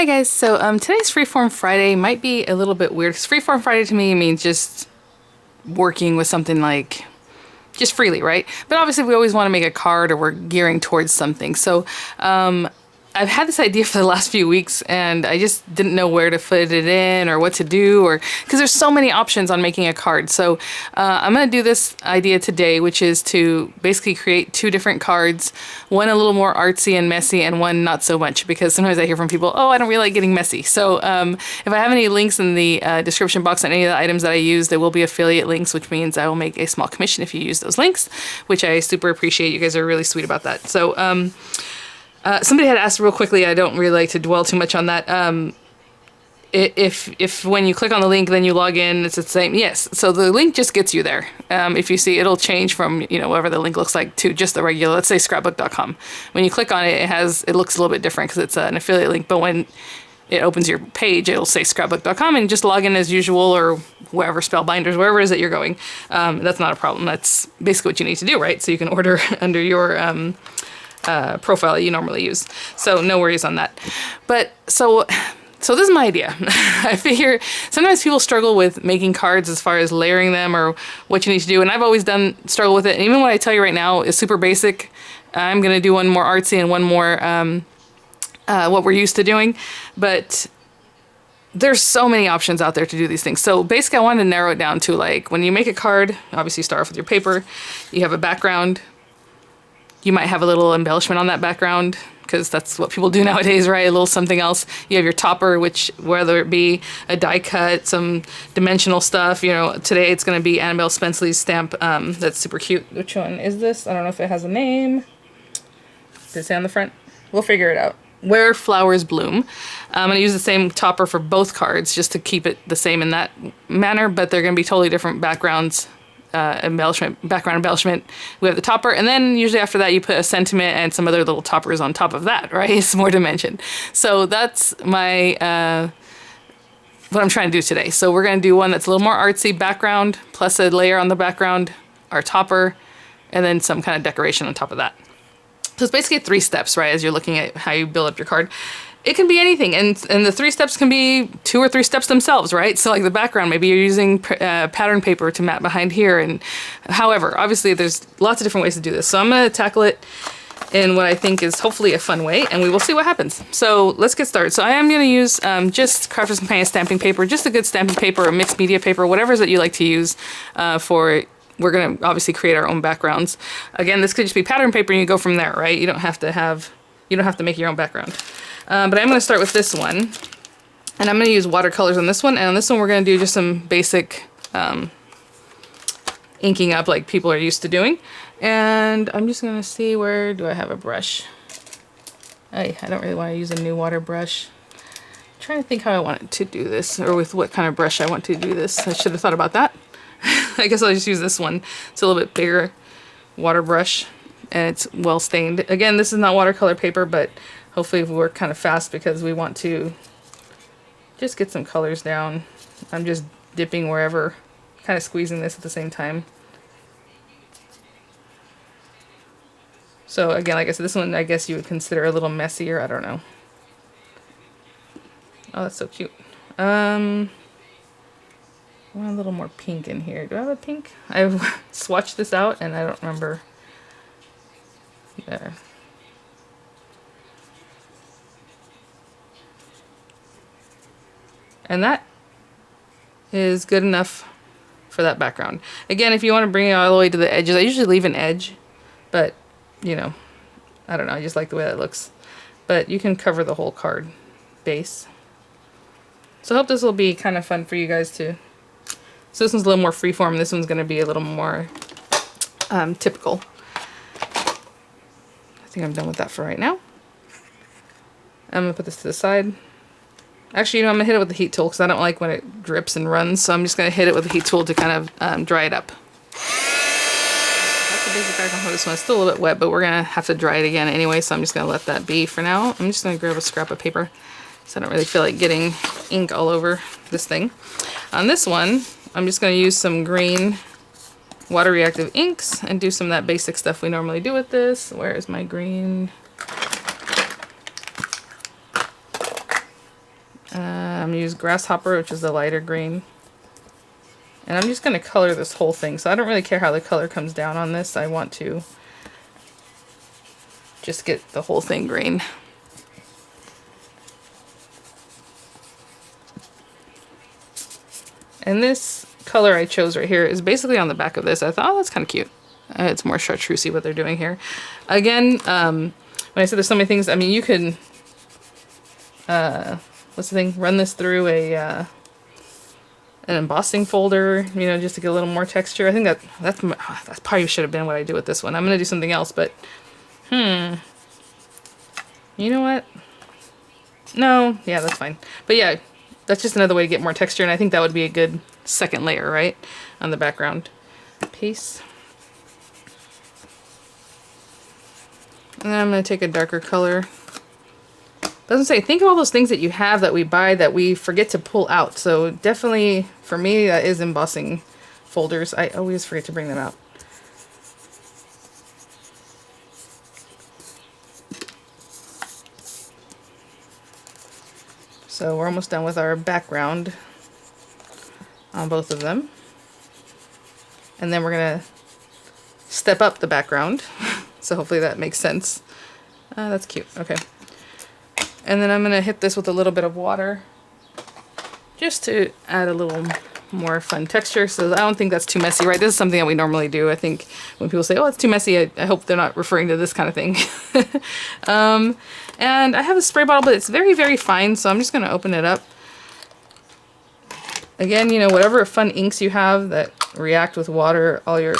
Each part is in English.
Hi guys, so today's Freeform Friday might be a little bit weird because Freeform Friday to me means just working with something like just freely, right? But obviously we always want to make a card or we're gearing towards something. So I've had this idea for the last few weeks and I just didn't know where to fit it in or what to do, or because there's so many options on making a card. So I'm going to do this idea today, which is to basically create two different cards, one a little more artsy and messy and one not so much, because sometimes I hear from people, oh, I don't really like getting messy. So if I have any links in the description box on any of the items that I use, there will be affiliate links, which means I will make a small commission if you use those links, which I super appreciate. You guys are really sweet about that. So somebody had asked real quickly, I don't really like to dwell too much on that, if when you click on the link then you log in, it's the same. Yes, so the link just gets you there. If you see, it'll change from, you know, whatever the link looks like to just the regular, let's say scrapbook.com. When you click on it, it looks a little bit different because it's an affiliate link, but when it opens your page, it'll say scrapbook.com and just log in as usual, or wherever, Spellbinders, wherever it is that you're going. That's not a problem. That's basically what you need to do, right? So you can order under your profile that you normally use. So no worries on that. But so this is my idea. I figure sometimes people struggle with making cards as far as layering them or what you need to do. And I've always struggle with it. And even what I tell you right now is super basic. I'm going to do one more artsy and one more what we're used to doing. But there's so many options out there to do these things. So basically I wanted to narrow it down to, like, when you make a card, obviously you start off with your paper, you have a background. You might have a little embellishment on that background because that's what people do nowadays, right? A little something else. You have your topper, which, whether it be a die cut, some dimensional stuff, you know, today it's going to be Annabelle Spenceley's stamp. That's super cute. Which one is this? I don't know if it has a name. Does it say on the front? We'll figure it out. Where Flowers Bloom. I'm going to use the same topper for both cards just to keep it the same in that manner, but they're going to be totally different backgrounds. Background embellishment. We have the topper, and then usually after that you put a sentiment and some other little toppers on top of that, right? It's more dimension. So that's my what I'm trying to do today. So we're going to do one that's a little more artsy background, plus a layer on the background, our topper, and then some kind of decoration on top of that. So it's basically 3 steps, right, as you're looking at how you build up your card. It can be anything, and the 3 steps can be 2 or 3 steps themselves, right? So like the background, maybe you're using pattern paper to mat behind here, and however, obviously there's lots of different ways to do this. So I'm going to tackle it in what I think is hopefully a fun way, and we will see what happens. So let's get started. So I am going to use just Crafters Companion stamping paper, just a good stamping paper or mixed media paper, whatever it is that you like to use for. We're going to obviously create our own backgrounds. Again, this could just be pattern paper and you go from there, right? You don't have to make your own background. But I'm going to start with this one, and I'm going to use watercolors on this one, and on this one we're going to do just some basic inking up like people are used to doing. And I'm just going to see, where do I have a brush? I don't really want to use a new water brush. I'm trying to think how I want to do this, or with what kind of brush I want to do this. I should have thought about that. I guess I'll just use this one. It's a little bit bigger water brush, and it's well stained. Again, this is not watercolor paper, but hopefully we'll work kind of fast because we want to just get some colors down. I'm just dipping wherever, kind of squeezing this at the same time. So again, like I said, this one I guess you would consider a little messier. I don't know. Oh, that's so cute. I want a little more pink in here. Do I have a pink? I've swatched this out and I don't remember. There. And that is good enough for that background. Again, if you want to bring it all the way to the edges, I usually leave an edge, but you know, I don't know, I just like the way that looks. But you can cover the whole card base. So I hope this will be kind of fun for you guys too. So this one's a little more freeform, this one's going to be a little more typical. I think I'm done with that for right now. I'm going to put this to the side. Actually, you know, I'm going to hit it with the heat tool because I don't like when it drips and runs, so I'm just going to hit it with the heat tool to kind of dry it up. That's the basic background for this one. It's still a little bit wet, but we're going to have to dry it again anyway, so I'm just going to let that be for now. I'm just going to grab a scrap of paper so I don't really feel like getting ink all over this thing. On this one, I'm just going to use some green water reactive inks and do some of that basic stuff we normally do with this. Where is my green? use Grasshopper, which is the lighter green. And I'm just going to color this whole thing. So I don't really care how the color comes down on this. I want to just get the whole thing green. And this color I chose right here is basically on the back of this. I thought, oh, that's kind of cute. It's more chartreusey what they're doing here. Again, when I said there's so many things, I mean, you could, what's the thing? Run this through an embossing folder, you know, just to get a little more texture. I think that's probably should have been what I do with this one. I'm going to do something else, but, you know what? No, yeah, that's fine. But yeah, that's just another way to get more texture, and I think that would be a good second layer, right, on the background piece. And then I'm going to take a darker color. Doesn't say, think of all those things that you have that we buy that we forget to pull out. So definitely, for me, that is embossing folders. I always forget to bring them out. So we're almost done with our background on both of them. And then we're going to step up the background. So hopefully that makes sense. That's cute. Okay. And then I'm going to hit this with a little bit of water just to add a little more fun texture. So I don't think that's too messy, right? This is something that we normally do. I think when people say, oh, it's too messy, I hope they're not referring to this kind of thing. And I have a spray bottle, but it's very, very fine. So I'm just going to open it up. Again, you know, whatever fun inks you have that react with water, all your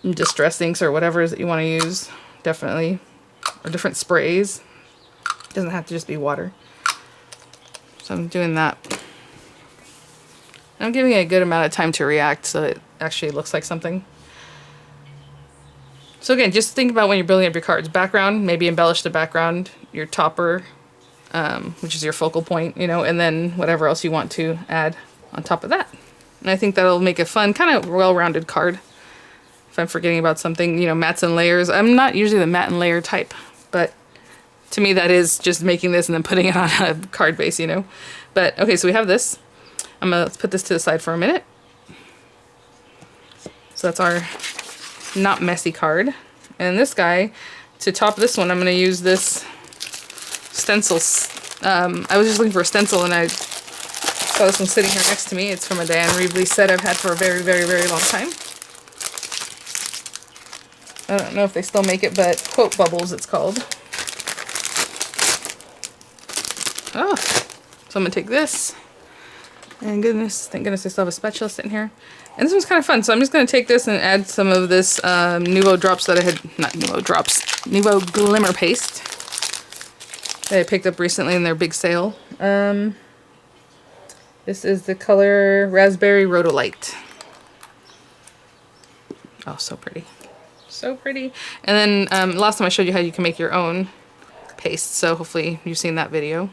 distress inks or whatever it is that you want to use, definitely, or different sprays. It doesn't have to just be water. So I'm doing that. I'm giving it a good amount of time to react so it actually looks like something. So again, just think about when you're building up your cards. Background, maybe embellish the background, your topper, which is your focal point, you know, and then whatever else you want to add on top of that. And I think that'll make a fun, kind of well-rounded card. If I'm forgetting about something, you know, mats and layers. I'm not usually the matte and layer type, but to me that is just making this and then putting it on a card base, you know. But okay, so we have this. Let's put this to the side for a minute. So that's our not messy card. And this guy, to top this one, I'm going to use this stencil. I was just looking for a stencil and I saw this one sitting here next to me. It's from a Diane Reevely set I've had for a very, very, very long time. I don't know if they still make it, but Quote Bubbles it's called. Oh, so I'm going to take this. And goodness, thank goodness I still have a spatula sitting here. And this one's kind of fun, so I'm just going to take this and add some of this Nouveau drops that I had, not Nouveau drops, Nouveau Glimmer Paste that I picked up recently in their big sale. This is the color Raspberry Rhodolite. Oh, so pretty. So pretty. And then last time I showed you how you can make your own paste, so hopefully you've seen that video.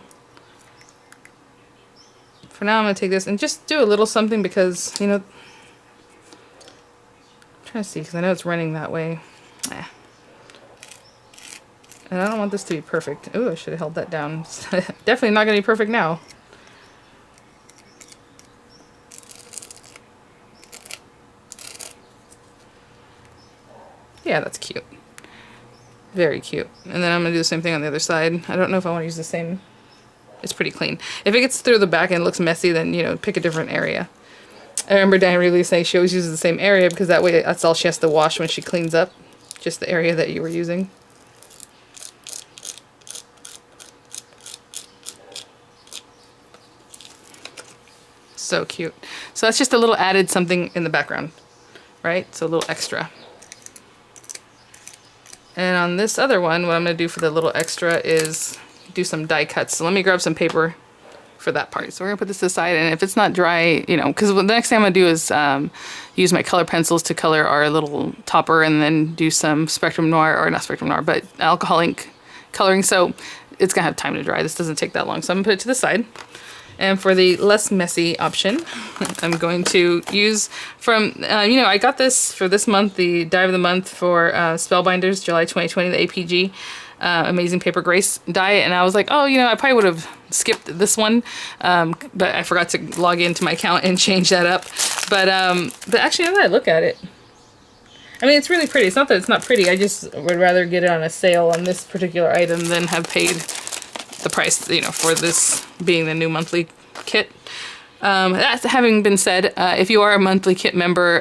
For now, I'm going to take this and just do a little something because, you know, I'm trying to see because I know it's running that way. And I don't want this to be perfect. Ooh, I should have held that down. It's definitely not going to be perfect now. Yeah, that's cute. Very cute. And then I'm going to do the same thing on the other side. I don't know if I want to use the same. It's pretty clean. If it gets through the back and looks messy, then, you know, pick a different area. I remember Diane Reevely saying she always uses the same area because that way that's all she has to wash when she cleans up. Just the area that you were using. So cute. So that's just a little added something in the background, right? So a little extra. And on this other one, what I'm going to do for the little extra is do some die cuts. So let me grab some paper for that part. So we're going to put this aside, and if it's not dry, you know, because the next thing I'm going to do is use my color pencils to color our little topper and then do some Spectrum Noir, or not Spectrum Noir, but alcohol ink coloring. So it's going to have time to dry. This doesn't take that long. So I'm going to put it to the side. And for the less messy option, I'm going to use from, you know, I got this for this month, the die of the month for Spellbinders, July 2020, the APG. Amazing Paper Grace die, and I was like, oh, you know, I probably would have skipped this one, but I forgot to log into my account and change that up. But actually, now that I look at it, I mean, it's really pretty. It's not that it's not pretty. I just would rather get it on a sale on this particular item than have paid the price, you know, for this being the new monthly kit. That having been said, if you are a monthly kit member,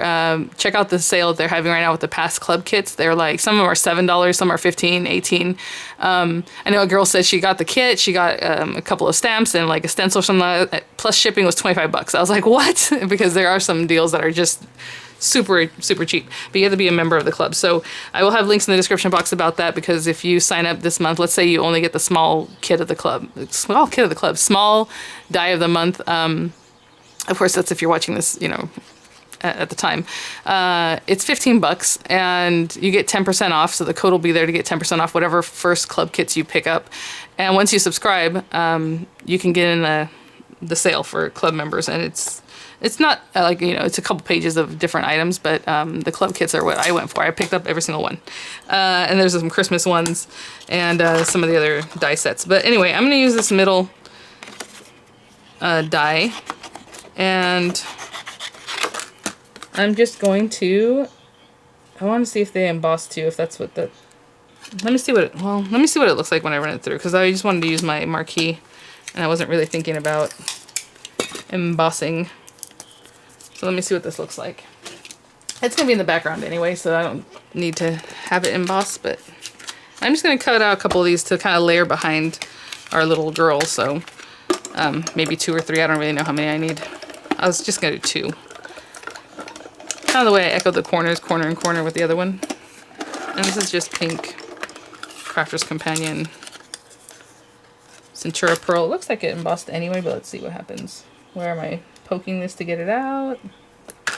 check out the sale they're having right now with the past club kits. They're like, some of them are $7, some are $15, $18. I know a girl said she got the kit, she got a couple of stamps and like a stencil or something, plus shipping was $25. I was like, what? Because there are some deals that are just super cheap, but you have to be a member of the club. So I will have links in the description box about that, because if you sign up this month, let's say you only get the small kit of the club, small die of the month. Of course, that's if you're watching this, you know, at the time. It's $15 and you get 10% off. So the code will be there to get 10% off whatever first club kits you pick up. And once you subscribe, you can get in the sale for club members. And it's not like, you know, it's a couple pages of different items, but the club kits are what I went for. I picked up every single one. And there's some Christmas ones and some of the other die sets. But anyway, I'm going to use this middle die. And I'm just going to, I want to see if they emboss too, if that's what the, let me see what it looks like when I run it through, because I just wanted to use my marquee and I wasn't really thinking about embossing. So let me see what this looks like. It's going to be in the background anyway, so I don't need to have it embossed, but I'm just going to cut out a couple of these to kind of layer behind our little girl, so maybe 2 or 3, I don't really know how many I need. I was just going to do 2. Kind of the way I echoed the corners, corner and corner with the other one. And this is just pink Crafter's Companion Centura Pearl. It looks like it embossed anyway, but let's see what happens. Where am I poking this to get it out?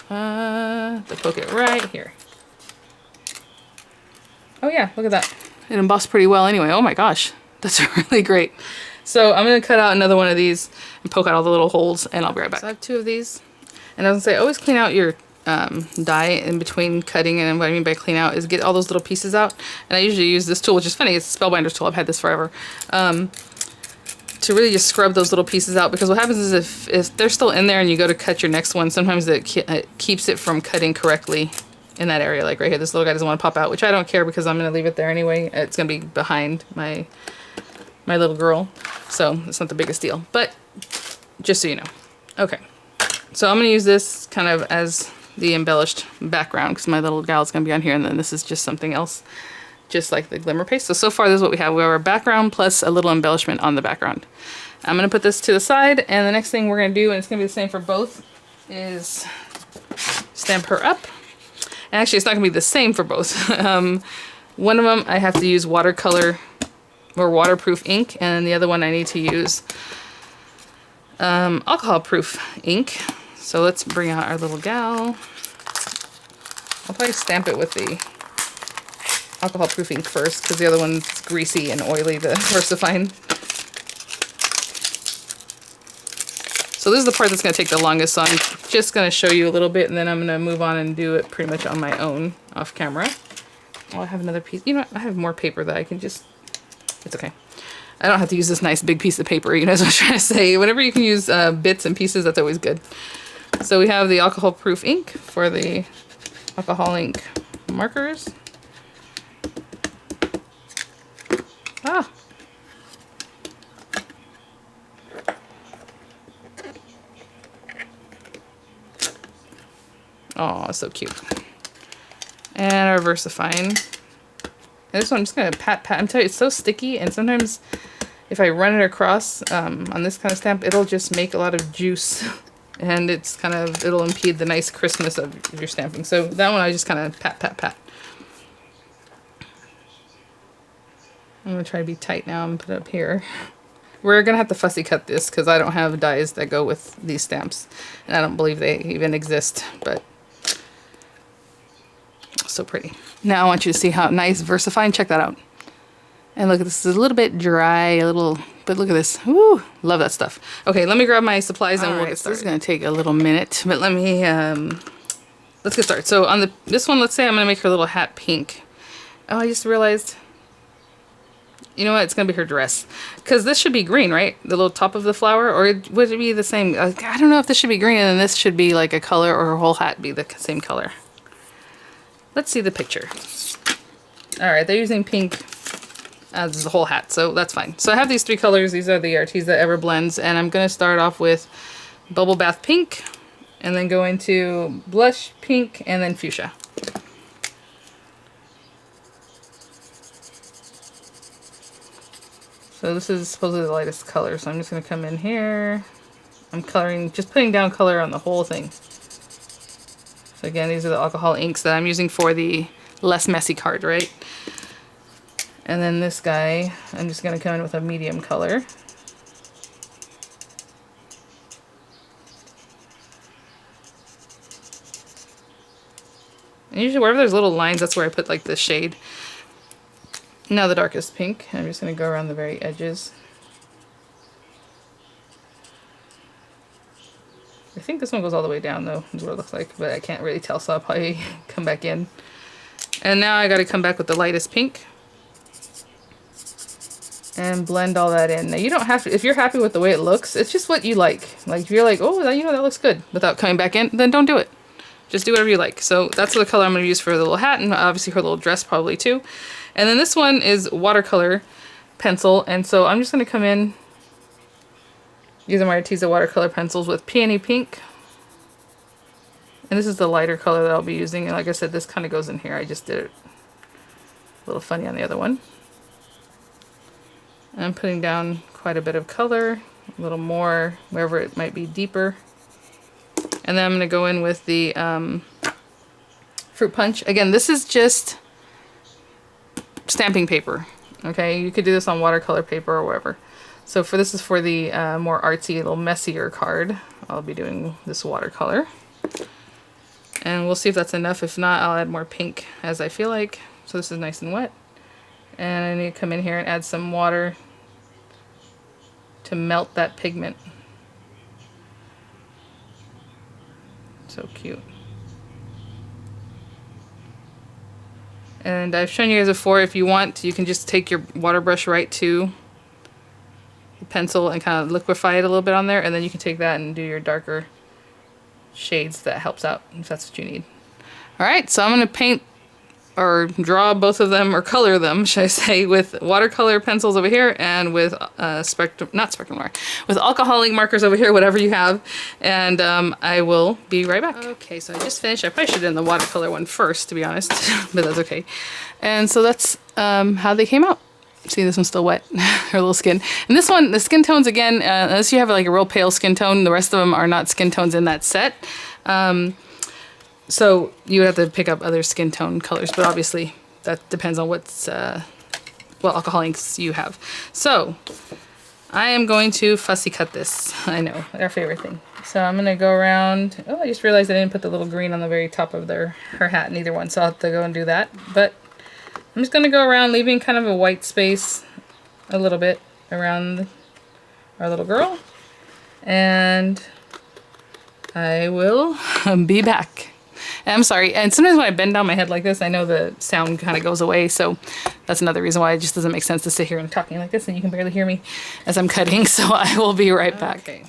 To poke it right here. Oh yeah, look at that. It embossed pretty well anyway. Oh my gosh, that's really great. So I'm going to cut out another one of these and poke out all the little holes, and I'll be right back. So I have 2 of these. And I was going to say, always clean out your die in between cutting, and what I mean by clean out is get all those little pieces out. And I usually use this tool, which is funny, it's a Spellbinder's tool, I've had this forever, to really just scrub those little pieces out, because what happens is if they're still in there and you go to cut your next one, sometimes it keeps it from cutting correctly in that area. Like right here, this little guy doesn't want to pop out, which I don't care because I'm going to leave it there anyway. It's going to be behind my little girl, so it's not the biggest deal, but just so you know. Okay, so I'm going to use this kind of as the embellished background, because my little gal's going to be on here, and then this is just something else, just like the glimmer paste. So far this is what we have. We have our background plus a little embellishment on the background. I'm going to put this to the side, and the next thing we're going to do, and it's going to be the same for both, is stamp her up. And actually, it's not going to be the same for both. One of them I have to use watercolor or waterproof ink, and the other one I need to use alcohol proof ink. So let's bring out our little gal. I'll probably stamp it with the alcohol proof ink first, because the other one's greasy and oily, the VersaFine. So this is the part that's going to take the longest, so I'm just going to show you a little bit, and then I'm going to move on and do it pretty much on my own off camera. Oh, I have another piece. You know what? I have more paper that I can just... It's okay. I don't have to use this nice big piece of paper, you know what I'm trying to say. Whenever you can use bits and pieces, that's always good. So we have the alcohol proof ink for the alcohol ink markers. Ah. Oh, so cute. And our VersaFine. And this one I'm just going to pat. I'm telling you, it's so sticky, and sometimes if I run it across on this kind of stamp, it'll just make a lot of juice, and it's kind of, it'll impede the nice crispness of your stamping. So that one I just kind of pat. I'm going to try to be tight now and put it up here. We're going to have to fussy cut this because I don't have dies that go with these stamps, and I don't believe they even exist, but so pretty. Now I want you to see how nice VersaFine, check that out. And look, this is a little bit dry, but look at this. Woo, love that stuff. Okay, let me grab my supplies and we'll get started. This is going to take a little minute, but let me, let's get started. So on this one, let's say I'm going to make her little hat pink. Oh, I just realized You know what? It's gonna be her dress, because this should be green, right? The little top of the flower, or would it be the same? I don't know if this should be green and then this should be like a color, or her whole hat be the same color. Let's see the picture. All right, they're using pink as the whole hat, so that's fine. So I have these 3 colors. These are the Arteza Ever Blends, and I'm gonna start off with Bubble Bath Pink, and then go into Blush Pink, and then Fuchsia. So this is supposedly the lightest color, so I'm just going to come in here. I'm coloring, just putting down color on the whole thing. So again, these are the alcohol inks that I'm using for the less messy card, right? And then this guy, I'm just going to come in with a medium color. And usually wherever there's little lines, that's where I put like the shade. Now the darkest pink. I'm just going to go around the very edges. I think this one goes all the way down though, is what it looks like, but I can't really tell, so I'll probably come back in. And now I got to come back with the lightest pink and blend all that in. Now you don't have to, if you're happy with the way it looks, it's just what you like. Like if you're like, oh, you know, that looks good, without coming back in, then don't do it. Just do whatever you like. So that's the color I'm going to use for the little hat, and obviously her little dress probably too. And then this one is watercolor pencil, and so I'm just going to come in using my Arteza watercolor pencils with Peony Pink. And this is the lighter color that I'll be using, and like I said, this kind of goes in here. I just did it a little funny on the other one. And I'm putting down quite a bit of color, a little more wherever it might be deeper. And then I'm going to go in with the Fruit Punch. Again, this is just stamping paper. Okay, you could do this on watercolor paper or whatever. So for this is for the more artsy, a little messier card. I'll be doing this watercolor. And we'll see if that's enough. If not, I'll add more pink as I feel like. So this is nice and wet. And I need to come in here and add some water to melt that pigment. So cute. And I've shown you guys before, if you want, you can just take your water brush right to the pencil and kind of liquefy it a little bit on there, and then you can take that and do your darker shades. That helps out if that's what you need. Alright, so I'm going to paint or draw both of them, or color them, should I say, with watercolor pencils over here and with with alcohol ink markers over here, whatever you have, and I will be right back. Okay, so I just finished. I probably should have done the watercolor one first, to be honest, but that's okay. And so that's how they came out. See, this one's still wet, her little skin. And this one, the skin tones, again, unless you have like a real pale skin tone, the rest of them are not skin tones in that set. So you would have to pick up other skin tone colors, but obviously that depends on what alcohol inks you have. So I am going to fussy cut this. I know, our favorite thing. So I'm going to go around. Oh, I just realized I didn't put the little green on the very top of her hat in either one, so I'll have to go and do that. But I'm just going to go around, leaving kind of a white space a little bit around our little girl. And I will be back. I'm sorry, and sometimes when I bend down my head like this, I know the sound kind of goes away, so that's another reason why it just doesn't make sense to sit here and talking like this and you can barely hear me as I'm cutting, so I will be right back. Okay.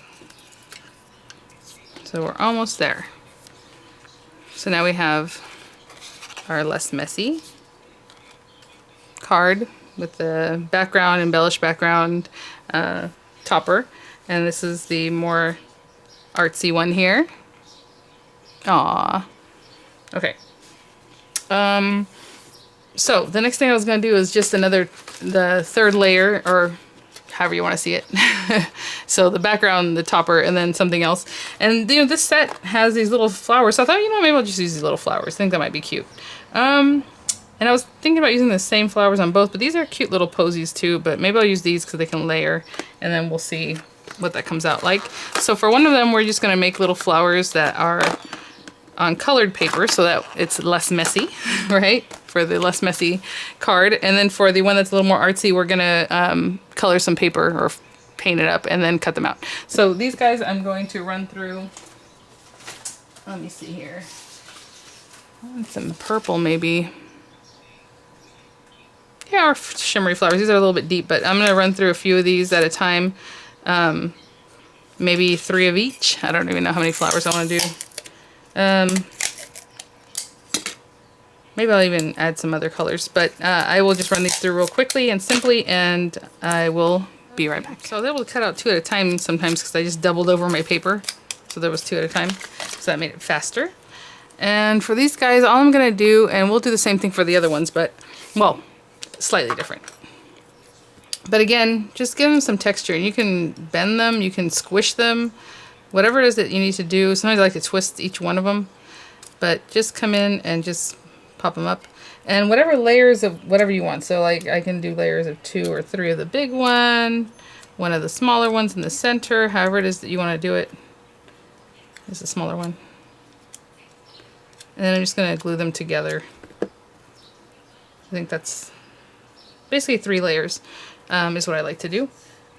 So we're almost there. So now we have our less messy card with the background, embellished background, topper, and this is the more artsy one here. Aww. Okay. So the next thing I was going to do is just the third layer, or however you want to see it. So the background, the topper, and then something else. And you know, this set has these little flowers, so I thought, you know, maybe I'll just use these little flowers. I think that might be cute. And I was thinking about using the same flowers on both, but these are cute little posies too, but maybe I'll use these because they can layer, and then we'll see what that comes out like. So for one of them, we're just going to make little flowers that are on colored paper so that it's less messy, right? For the less messy card. And then for the one that's a little more artsy, we're gonna color some paper or paint it up and then cut them out. So these guys I'm going to run through, let me see here. I want some purple maybe. They are shimmery flowers. These are a little bit deep, but I'm going to run through a few of these at a time. Maybe 3 of each. I don't even know how many flowers I want to do. Maybe I'll even add some other colors, but I will just run these through real quickly and simply, and I will be right back. So I was able to cut out 2 at a time sometimes because I just doubled over my paper. So there was 2 at a time, so that made it faster. And for these guys, all I'm going to do, and we'll do the same thing for the other ones, but, well, slightly different. But again, just give them some texture. And you can bend them, you can squish them, whatever it is that you need to do. Sometimes I like to twist each one of them, but just come in and just pop them up. And whatever layers of whatever you want. So like I can do layers of 2 or 3 of the big one of the smaller ones in the center, however it is that you want to do it. This is a smaller one. And then I'm just going to glue them together. I think that's basically 3 layers is what I like to do.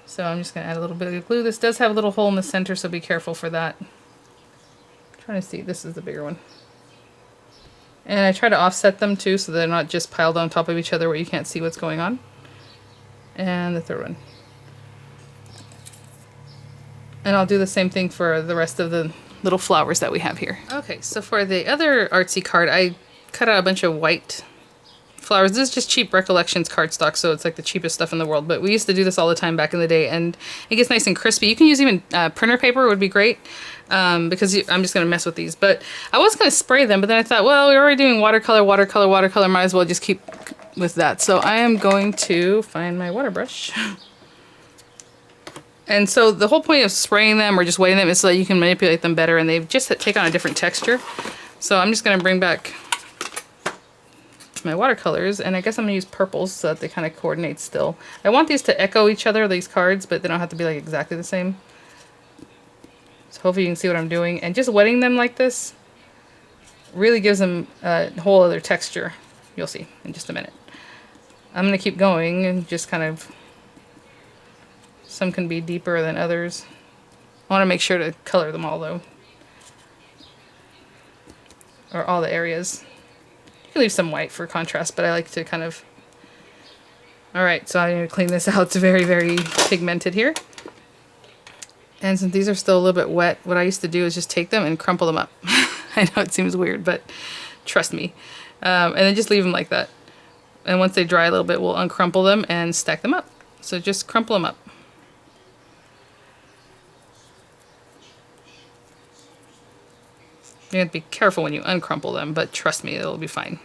So I'm just going to add a little bit of glue. This does have a little hole in the center, so be careful for that. I'm trying to see, this is the bigger one. And I try to offset them too, so they're not just piled on top of each other where you can't see what's going on. And the third one. And I'll do the same thing for the rest of the little flowers that we have here. Okay, so for the other artsy card, I cut out a bunch of white flowers. This is just cheap Recollections cardstock, so it's like the cheapest stuff in the world. But we used to do this all the time back in the day, and it gets nice and crispy. You can use even printer paper would be great, because I'm just going to mess with these. But I was going to spray them, but then I thought, well, we're already doing watercolor, watercolor, watercolor. Might as well just keep with that. So I am going to find my water brush. And so the whole point of spraying them or just wetting them is so that you can manipulate them better, and they just take on a different texture. So I'm just going to bring back my watercolors, and I guess I'm going to use purples so that they kind of coordinate still. I want these to echo each other, these cards, but they don't have to be like exactly the same. So hopefully you can see what I'm doing. And just wetting them like this really gives them a whole other texture. You'll see in just a minute. I'm going to keep going and just kind of... Some can be deeper than others. I want to make sure to color them all though. Or all the areas. You can leave some white for contrast, but I like to kind of... Alright, so I'm going to clean this out. It's very, very pigmented here. And since these are still a little bit wet, what I used to do is just take them and crumple them up. I know it seems weird, but trust me. And then just leave them like that. And once they dry a little bit, we'll uncrumple them and stack them up. So just crumple them up. You have to be careful when you uncrumple them, but trust me, it'll be fine.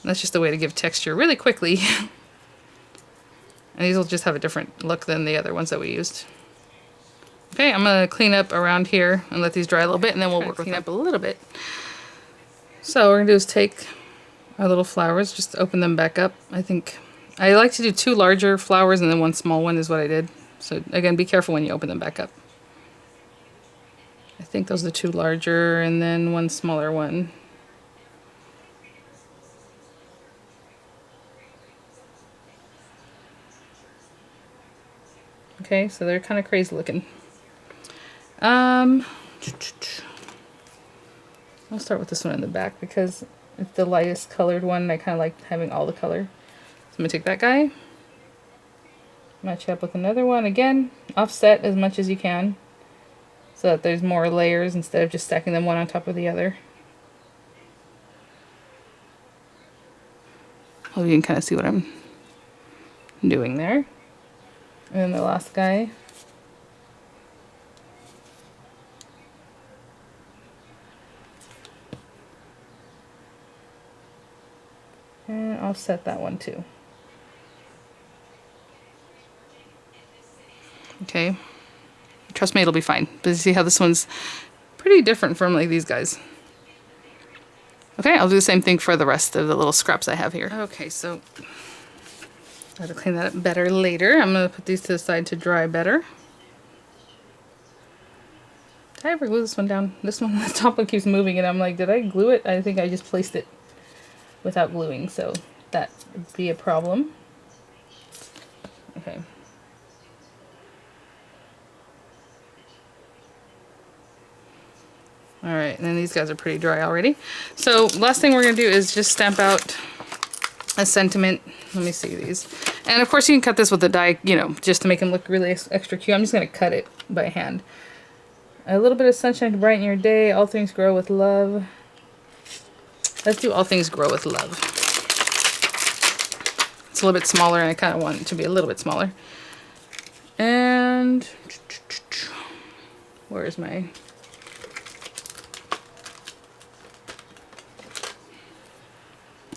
That's just a way to give texture really quickly. And these will just have a different look than the other ones that we used. Okay, I'm going to clean up around here and let these dry a little bit, and then we'll work with them up a little bit. So what we're going to do is take our little flowers, just open them back up. I think I like to do 2 larger flowers and then 1 small one is what I did. So again, be careful when you open them back up. I think those are the 2 larger and then 1 smaller one. Okay, so they're kind of crazy looking. I'll start with this one in the back because it's the lightest colored one and I kind of like having all the color. So I'm going to take that guy, match it up with another one. Again, offset as much as you can, so that there's more layers instead of just stacking them one on top of the other. Hope you can kind of see what I'm doing there. And then the last guy. And offset that one too. Okay. Trust me, it'll be fine. But you see how this one's pretty different from like these guys. Okay, I'll do the same thing for the rest of the little scraps I have here. Okay, so I have to clean that up better later. I'm going to put these to the side to dry better. Did I ever glue this one down? This one, the top one keeps moving and I'm like, did I glue it? I think I just placed it without gluing, so that would be a problem. Okay. Alright, and then these guys are pretty dry already. So last thing we're going to do is just stamp out a sentiment. Let me see these. And of course you can cut this with the die, you know, just to make them look really extra cute. I'm just going to cut it by hand. A little bit of sunshine to brighten your day. All things grow with love. Let's do all things grow with love. It's a little bit smaller and I kind of want it to be a little bit smaller. And where's my...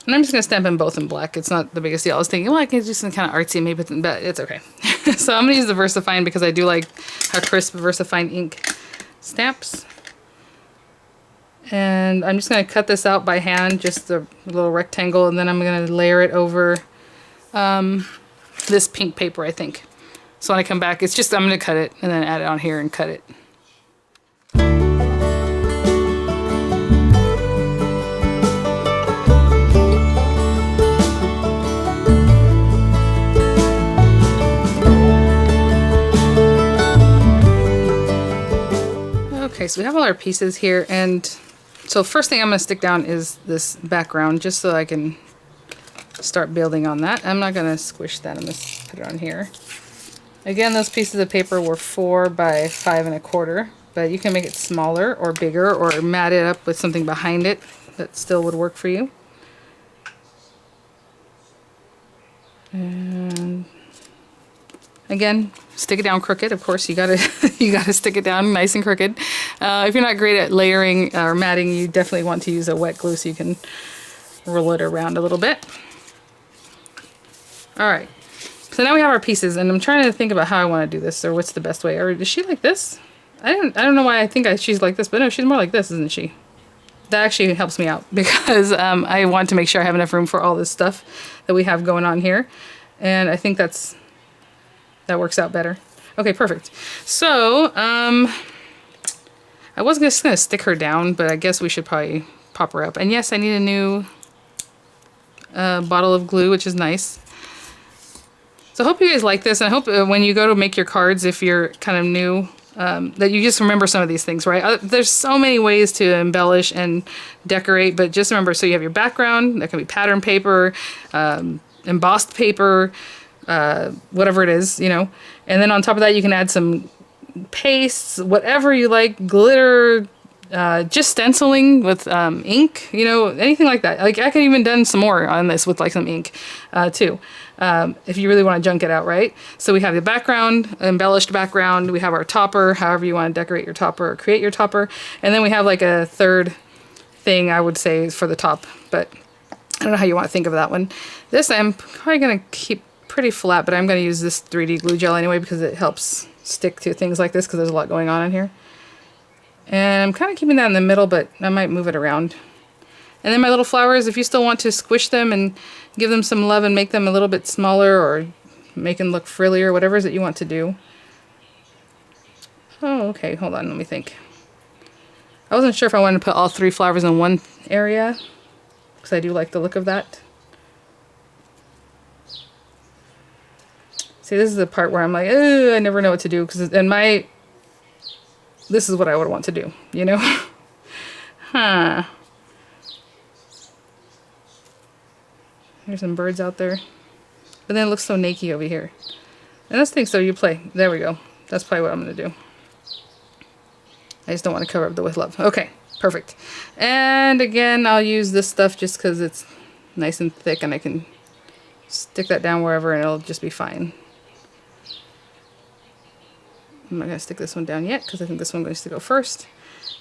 And I'm just going to stamp them both in black. It's not the biggest deal. I was thinking, well, I can do something kind of artsy maybe, but it's okay. So I'm going to use the VersaFine because I do like how crisp VersaFine ink stamps. And I'm just going to cut this out by hand, just a little rectangle, and then I'm going to layer it over this pink paper, I think. So when I come back, it's just, I'm going to cut it and then add it on here and cut it. Okay, so we have all our pieces here, and so first thing I'm going to stick down is this background, just so I can start building on that. I'm not going to squish that, I'm going to put it on here. Again, those pieces of paper were 4 by 5 1/4, but you can make it smaller or bigger or mat it up with something behind it that still would work for you. And again, stick it down crooked. Of course, you gotta you gotta stick it down nice and crooked. If you're not great at layering or matting, you definitely want to use a wet glue so you can roll it around a little bit. All right, so now we have our pieces, and I'm trying to think about how I want to do this, or what's the best way. Or is she like this? I don't know why I think she's like this, but no, she's more like this, isn't she? That actually helps me out because I want to make sure I have enough room for all this stuff that we have going on here, and I think that works out better. Okay, perfect. So, I was just going to stick her down, but I guess we should probably pop her up. And yes, I need a new bottle of glue, which is nice. So I hope you guys like this, and I hope when you go to make your cards, if you're kind of new, that you just remember some of these things, right? There's so many ways to embellish and decorate, but just remember, so you have your background, that can be pattern paper, embossed paper, whatever it is, you know, and then on top of that you can add some pastes, whatever you like, glitter, just stenciling with ink, you know, anything like that. Like I could even done some more on this with like some ink too, if you really want to junk it out, right? So we have the background, embellished background, we have our topper, however you want to decorate your topper or create your topper, and then we have like a third thing I would say for the top, but I don't know how you want to think of that one. This I'm probably going to keep pretty flat, but I'm going to use this 3D glue gel anyway because it helps stick to things like this because there's a lot going on in here. And I'm kind of keeping that in the middle, but I might move it around. And then my little flowers, if you still want to squish them and give them some love and make them a little bit smaller or make them look frillier, whatever it is that you want to do. Oh, okay, hold on, let me think. I wasn't sure if I wanted to put all 3 flowers in one area because I do like the look of that. See, this is the part where I'm like, I never know what to do, because this is what I would want to do, you know? Huh. There's some birds out there. But then it looks so naked over here. And that's the thing, so you play. There we go. That's probably what I'm going to do. I just don't want to cover up the with love. Okay, perfect. And again, I'll use this stuff just because it's nice and thick and I can stick that down wherever and it'll just be fine. I'm not going to stick this one down yet because I think this one needs to go first.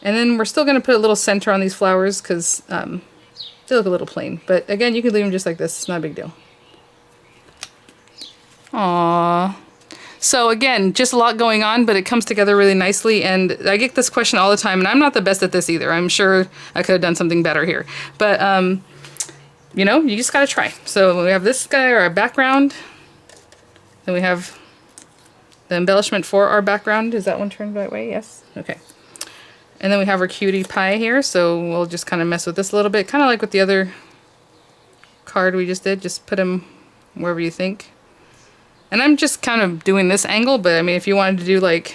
And then we're still going to put a little center on these flowers because they look a little plain. But again, you could leave them just like this. It's not a big deal. Aww. So again, just a lot going on, but it comes together really nicely. And I get this question all the time, and I'm not the best at this either. I'm sure I could have done something better here. But, you know, you just got to try. So we have this guy, our background. Then we have the embellishment for our background. Is that one turned the right way? Yes. Okay. And then we have our cutie pie here, so we'll just kind of mess with this a little bit, kind of like with the other card we just did. Just put them wherever you think. And I'm just kind of doing this angle, but I mean, if you wanted to do like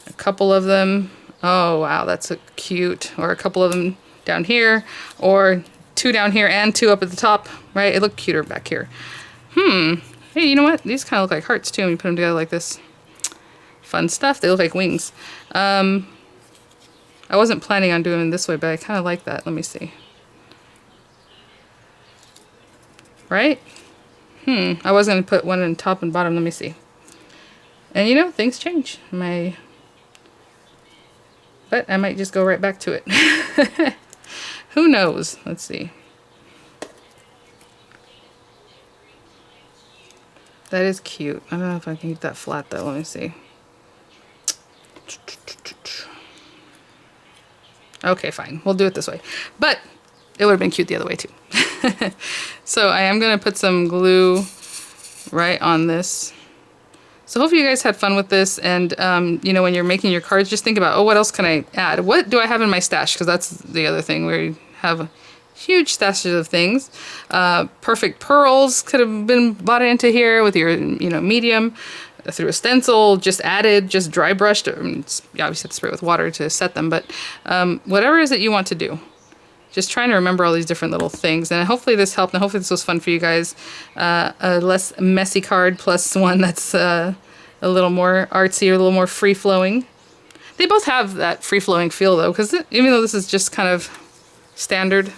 a couple of them, oh wow, that's so cute, or a couple of them down here, or 2 down here and 2 up at the top, right? It looked cuter back here. Hey, you know what? These kind of look like hearts too when you put them together like this. Fun stuff. They look like wings. I wasn't planning on doing it this way, but I kind of like that. Let me see. Right? I was going to put one in top and bottom. Let me see. And you know, things change. But I might just go right back to it. Who knows? Let's see. That is cute. I don't know if I can get that flat though. Let me see. Okay, fine. We'll do it this way. But it would have been cute the other way too. So I am going to put some glue right on this. So hopefully you guys had fun with this, and you know, when you're making your cards, just think about, oh, what else can I add? What do I have in my stash? Because that's the other thing, where you have huge stashes of things. Perfect pearls could have been bought into here with your, you know, medium through a stencil, just added, just dry brushed. You obviously have to spray with water to set them, but whatever it is that you want to do. Just trying to remember all these different little things, and hopefully this helped, and hopefully this was fun for you guys. A less messy card plus one that's a little more artsy or a little more free-flowing. They both have that free-flowing feel though, because even though this is just kind of standard,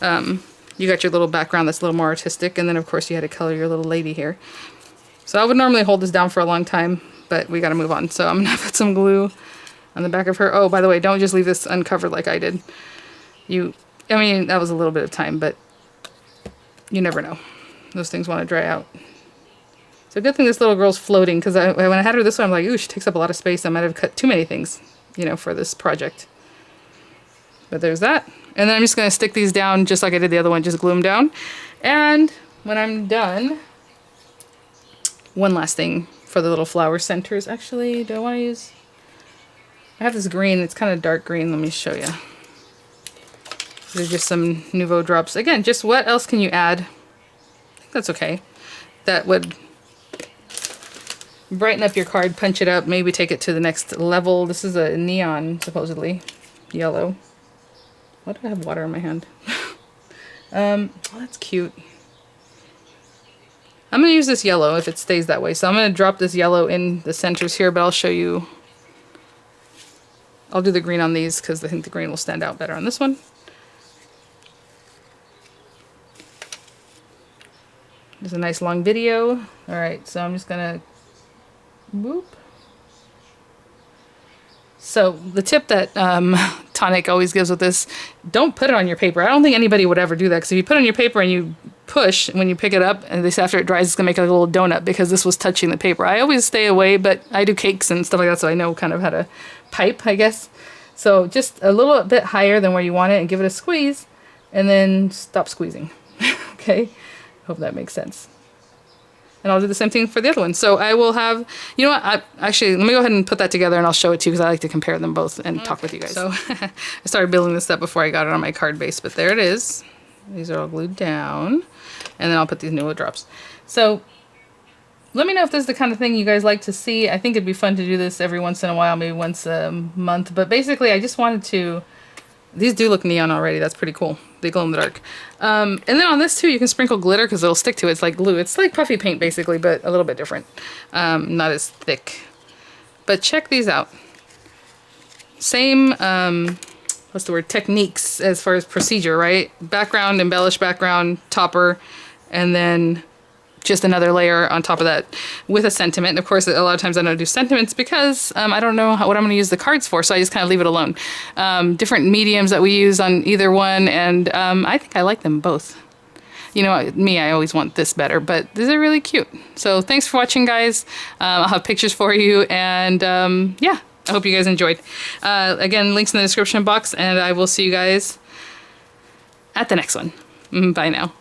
you got your little background that's a little more artistic, and then of course you had to color your little lady here. So I would normally hold this down for a long time, but we got to move on. So I'm gonna put some glue on the back of her. Oh, by the way, don't just leave this uncovered like I did. I mean, that was a little bit of time, but you never know. Those things want to dry out. So good thing this little girl's floating, because when I had her this way, I'm like, ooh, she takes up a lot of space. I might have cut too many things, you know, for this project. But there's that. And then I'm just going to stick these down just like I did the other one, just glue them down. And when I'm done, one last thing for the little flower centers. Actually, do I want to use... I have this green. It's kind of dark green. Let me show you. There's just some Nouveau drops. Again, just what else can you add? I think that's okay. That would brighten up your card, punch it up, maybe take it to the next level. This is a neon, supposedly. Yellow. Why do I have water in my hand? Oh, that's cute. I'm going to use this yellow if it stays that way. So I'm going to drop this yellow in the centers here, but I'll show you. I'll do the green on these because I think the green will stand out better on this one. There's a nice long video. Alright, so I'm just gonna whoop. So the tip that Tonic always gives with this, don't put it on your paper. I don't think anybody would ever do that, because if you put it on your paper and you push, when you pick it up, and this after it dries, it's gonna make a little donut because this was touching the paper. I always stay away, but I do cakes and stuff like that, so I know kind of how to pipe, I guess. So just a little bit higher than where you want it and give it a squeeze, and then stop squeezing. Okay? Hope that makes sense. And I'll do the same thing for the other one. So I will have, you know what, actually, let me go ahead and put that together and I'll show it to you, because I like to compare them both and talk with you guys. So I started building this up before I got it on my card base, but there it is. These are all glued down. And then I'll put these Nouveau drops. So let me know if this is the kind of thing you guys like to see. I think it'd be fun to do this every once in a while, maybe once a month. But basically, I just wanted to... These do look neon already. That's pretty cool. They glow in the dark. And then on this too, you can sprinkle glitter because it'll stick to it. It's like glue. It's like puffy paint basically, but a little bit different. Not as thick. But check these out. Same, what's the word? Techniques as far as procedure, right? Background, embellish background, topper, and then just another layer on top of that with a sentiment. And of course, a lot of times I don't do sentiments because I don't know what I'm going to use the cards for, so I just kind of leave it alone. Different mediums that we use on either one, and I think I like them both. You know, me, I always want this better, but these are really cute. So thanks for watching, guys. I'll have pictures for you, and yeah, I hope you guys enjoyed. Again, links in the description box, and I will see you guys at the next one. Bye now.